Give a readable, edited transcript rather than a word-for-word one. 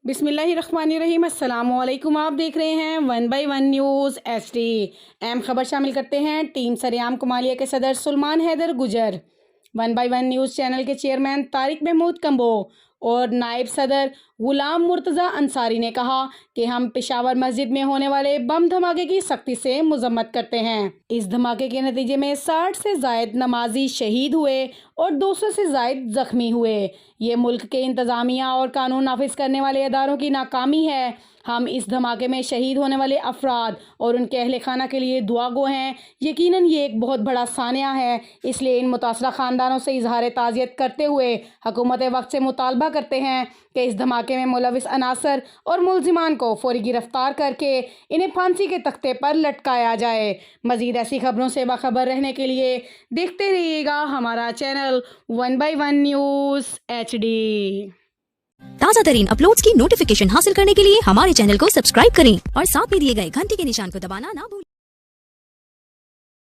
बिस्मिल्लाहिर्रहमानिर्रहीम। अस्सलामुअलैकुम। आप देख रहे हैं 1/1 न्यूज़ HD। अहम खबर शामिल करते हैं। टीम सरेआम कुमालिया के सदर सुलेमान हैदर गुजर, 1/1 न्यूज़ चैनल के चेयरमैन तारिक महमूद कंबो और नायब सदर गुलाम मुर्तज़ा अंसारी ने कहा कि हम पेशावर मस्जिद में होने वाले बम धमाके की सख्ती से मजम्मत करते हैं। इस धमाके के नतीजे में 60 से ज़ायद नमाजी शहीद हुए और 200 से ज़ायद जख्मी हुए। ये मुल्क के इंतज़ामिया और कानून नाफिज करने वाले इदारों की नाकामी है। हम इस धमाके में शहीद होने वाले अफराद और उनके अहले खाना के लिए दुआ गो हैं। यकीनन ये एक बहुत बड़ा सानिया है, इसलिए इन मुतासरा ख़ानदानों से इजहार ताज़ियत करते हुए हुकूमत वक्त से मुतालबा करते हैं कि इस धमाके में मुलविस अनासर और मुलजिमान को फौरी गिरफ्तार करके इन्हें फांसी के तख्ते पर लटकाया जाए। मज़ीद ऐसी खबरों से बाखबर रहने के लिए देखते रहिएगा हमारा चैनल 1/1 न्यूज़ HD। ताज़ा तरीन अपलोड्स की नोटिफिकेशन हासिल करने के लिए हमारे चैनल को सब्सक्राइब करें और साथ में दिए गए घंटी के निशान को दबाना ना भूलें।